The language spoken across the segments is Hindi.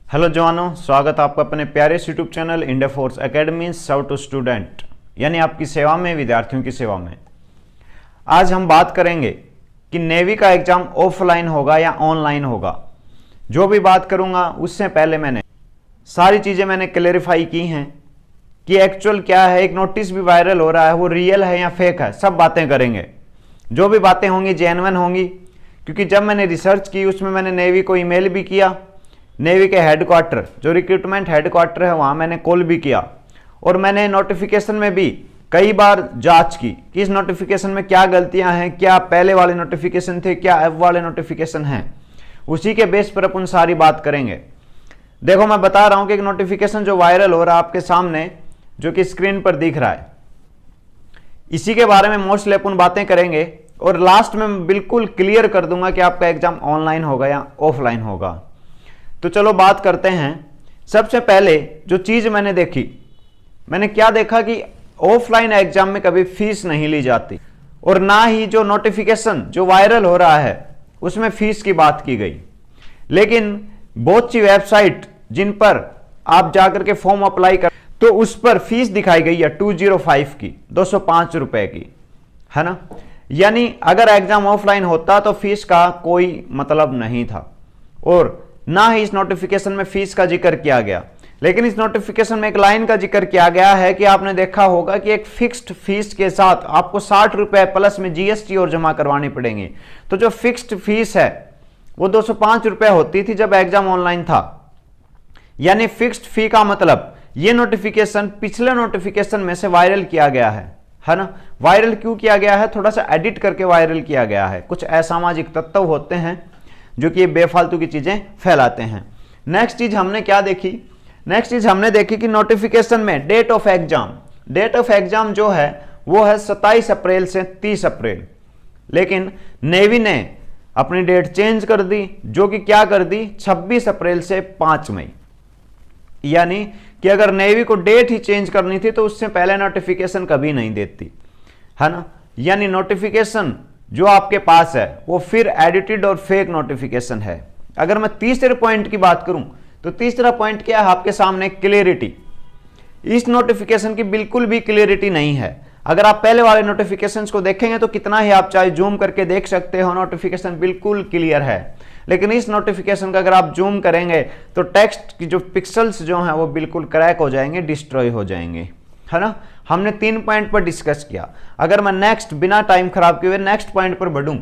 हेलो जवानों, स्वागत आपका अपने प्यारे YouTube channel India Force Academy serve to student, यानी आपकी सेवा में, विद्यार्थियों की सेवा में। आज हम बात करेंगे कि नेवी का एग्जाम ऑफलाइन होगा या ऑनलाइन होगा। जो भी बात करूंगा उससे पहले मैंने सारी चीज़ें क्लेरिफाई की हैं कि एक्चुअल क्या है। एक नोटिस भी वायरल हो रहा है, वो रियल है या फेक है, सब बातें करेंगे। जो भी बातें होंगी जेन्युइन होंगी, क्योंकि जब मैंने रिसर्च की उसमें मैंने नेवी को ईमेल भी किया, नेवी के हेडक्वार्टर जो रिक्रूटमेंट हेडक्वार्टर है वहाँ मैंने कॉल भी किया, और मैंने नोटिफिकेशन में भी कई बार जांच की कि इस नोटिफिकेशन में क्या गलतियां हैं, क्या पहले वाले नोटिफिकेशन थे, क्या अब वाले नोटिफिकेशन हैं। उसी के बेस पर अपन सारी बात करेंगे। देखो, मैं बता रहा हूं कि एक नोटिफिकेशन जो वायरल हो रहा है आपके सामने, जो कि स्क्रीन पर दिख रहा है, इसी के बारे में मोस्टली अपन बातें करेंगे, और लास्ट में बिल्कुल क्लियर कर दूंगा कि आपका एग्जाम ऑनलाइन होगा या ऑफलाइन होगा। तो चलो बात करते हैं। सबसे पहले जो चीज़ मैंने देखी, मैंने क्या देखा कि ऑफलाइन एग्जाम में कभी फीस नहीं ली जाती, और ना ही जो नोटिफिकेशन जो वायरल हो रहा है उसमें फीस की बात की गई। लेकिन बहुत सी वेबसाइट जिन पर आप जाकर के फॉर्म अप्लाई कर, तो उस पर फीस दिखाई गई है 205 की, 205 रुपए की, है ना। यानी अगर एग्जाम ऑफलाइन होता तो फीस का कोई मतलब नहीं था, और ना ही इस नोटिफिकेशन में फीस का जिक्र किया गया। लेकिन इस नोटिफिकेशन में एक लाइन का जिक्र किया गया है कि आपने देखा होगा कि एक फिक्स्ड फीस के साथ आपको 60 रुपए प्लस में जीएसटी और जमा करवानी पड़ेंगी। तो जो फिक्स्ड फीस है वो 205 रुपए होती थी जब एग्जाम ऑनलाइन था। यानी फिक्स्ड फी का मतलब ये नोटिफिकेशन पिछले नोटिफिकेशन में से वायरल किया गया है ना। वायरल क्यों किया गया है? थोड़ा सा एडिट करके वायरल किया गया है। कुछ असामाजिक तत्व होते हैं जो कि ये बेफालतू की चीजें फैलाते हैं। नेक्स्ट चीज हमने क्या देखी? नेक्स्ट चीज हमने देखी कि नोटिफिकेशन में डेट ऑफ एग्जाम जो है वो है 27 अप्रैल से 30 अप्रैल। लेकिन नेवी ने अपनी डेट चेंज कर दी, जो कि क्या कर दी, 26 अप्रैल से 5 मई। यानी कि अगर नेवी को डेट ही चेंज करनी थी तो उससे पहले नोटिफिकेशन कभी नहीं देती, है ना। यानी नोटिफिकेशन जो आपके पास है वो फिर एडिटेड और फेक नोटिफिकेशन है। अगर मैं तीसरे पॉइंट की बात करूं तो तीसरा पॉइंट क्या है आपके सामने? क्लियरिटी। इस नोटिफिकेशन की बिल्कुल भी क्लियरिटी नहीं है। अगर आप पहले वाले नोटिफिकेशंस को देखेंगे तो कितना ही आप चाहे जूम करके देख सकते हो, नोटिफिकेशन बिल्कुल क्लियर है। लेकिन इस नोटिफिकेशन का अगर आप जूम करेंगे तो टेक्स्ट की जो पिक्सल्स जो हैं वो बिल्कुल क्रैक हो जाएंगे, डिस्ट्रॉय हो जाएंगे, है ना। हमने 3 पॉइंट पर डिस्कस किया। अगर मैं नेक्स्ट बिना टाइम खराब किए हुए नेक्स्ट पॉइंट पर बढ़ूं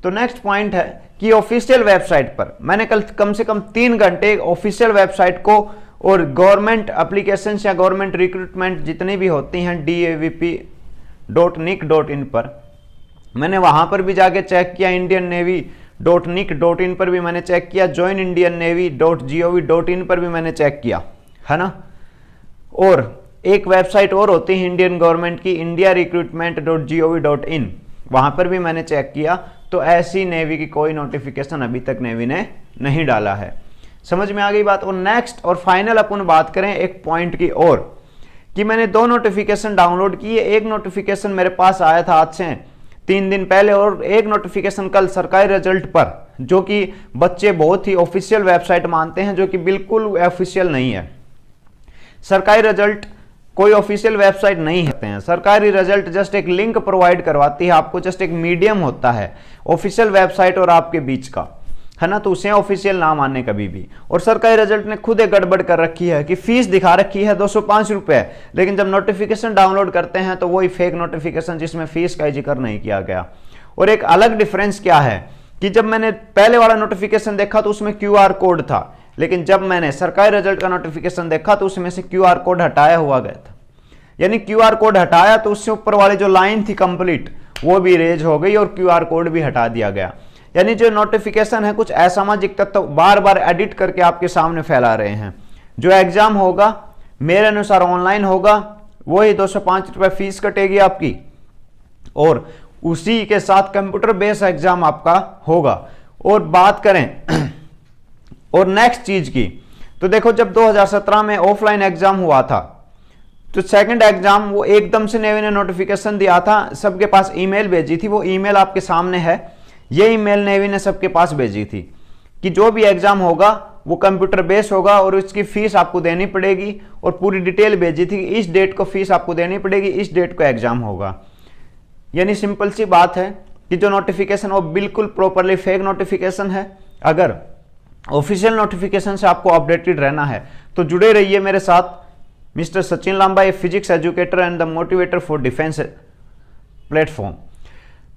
तो नेक्स्ट पॉइंट है कि ऑफिशियल वेबसाइट पर मैंने कल कम से कम 3 घंटे ऑफिशियल वेबसाइट को और गवर्नमेंट एप्लीकेशंस या गवर्नमेंट रिक्रूटमेंट जितनी भी होती हैं davp.nic.in पर मैंने वहां पर भी जाके चेक किया। indiannavy.nic.in पर भी मैंने चेक किया। joinindiannavy.gov.in पर भी मैंने चेक किया, है ना। और एक वेबसाइट और होती है इंडियन गवर्नमेंट की, indiarecruitment.gov.in, वहां पर भी मैंने चेक किया। तो ऐसी नेवी की कोई नोटिफिकेशन अभी तक नेवी ने नहीं डाला है। समझ में आ गई बात। और नेक्स्ट और फाइनल अपन बात करें एक पॉइंट की और, कि मैंने 2 नोटिफिकेशन डाउनलोड किए। एक नोटिफिकेशन मेरे पास आया था आज से 3 दिन पहले, और एक नोटिफिकेशन कल सरकारी रिजल्ट पर, जो कि बच्चे बहुत ही ऑफिशियल वेबसाइट मानते हैं, जो कि बिल्कुल ऑफिशियल नहीं है। सरकारी रिजल्ट कोई ऑफिशियल वेबसाइट नहीं है। सरकारी रिजल्ट जस्ट एक लिंक प्रोवाइड करवाती है आपको, जस्ट एक मीडियम होता है ऑफिशियल वेबसाइट और आपके बीच का, है ना। तो उसे ऑफिशियल ना माने कभी भी। और सरकारी रिजल्ट ने खुद एक गड़बड़ कर रखी है कि फीस दिखा रखी है 205 रुपए, लेकिन जब नोटिफिकेशन डाउनलोड करते हैं तो वही फेक नोटिफिकेशन जिसमें फीस का जिक्र नहीं किया गया। और एक अलग डिफरेंस क्या है कि जब मैंने पहले वाला नोटिफिकेशन देखा तो उसमें QR कोड था, लेकिन जब मैंने सरकारी रिजल्ट का नोटिफिकेशन देखा तो उसमें से QR कोड हटाया हुआ गया था। यानी QR कोड हटाया तो उससे ऊपर वाली जो लाइन थी कंप्लीट वो भी इरेज हो गई और QR कोड भी हटा दिया गया। यानी जो नोटिफिकेशन है कुछ असामाजिक तत्व बार बार एडिट करके आपके सामने फैला रहे हैं। जो एग्जाम होगा मेरे अनुसार ऑनलाइन होगा, वही 205 रुपये फीस कटेगी आपकी, और उसी के साथ कंप्यूटर बेस्ड एग्जाम आपका होगा। और बात करें और नेक्स्ट चीज की, तो देखो जब 2017 में ऑफलाइन एग्जाम हुआ था तो सेकंड एग्जाम वो एकदम से नेवी ने नोटिफिकेशन दिया था, सबके पास ईमेल भेजी थी। वो ईमेल आपके सामने है, ये ईमेल नेवी ने सबके पास भेजी थी कि जो भी एग्जाम होगा वो कंप्यूटर बेस होगा और उसकी फीस आपको देनी पड़ेगी और पूरी डिटेल भेजी थी कि इस डेट को फीस आपको देनी पड़ेगी, इस डेट को एग्जाम होगा। यानी सिंपल सी बात है कि जो नोटिफिकेशन वो बिल्कुल प्रॉपरली फेक नोटिफिकेशन है। अगर ऑफिशियल नोटिफिकेशन से आपको अपडेटेड रहना है तो जुड़े रहिए मेरे साथ। Mister Sachin Lamba, a physics educator and the motivator for defence platform.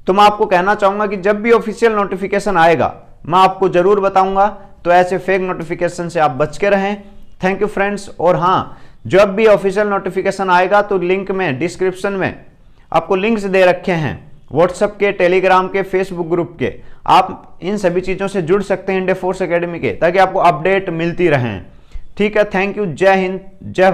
तो मैं आपको कहना चाहूंगा कि जब भी ऑफिशियल नोटिफिकेशन आएगा मैं आपको जरूर बताऊंगा, तो ऐसे फेक नोटिफिकेशन से आप बच के रहें। Thank you friends. और हाँ, जब भी ऑफिशियल नोटिफिकेशन आएगा तो लिंक में डिस्क्रिप्शन में आपको लिंक्स दे रखे हैं व्हाट्सएप के, टेलीग्राम के, फेसबुक ग्रुप के। आप इन सभी चीज़ों से जुड़ सकते हैं इंडिया फोर्स एकेडमी के, ताकि आपको अपडेट मिलती रहें। ठीक है, थैंक यू। जय हिंद, जय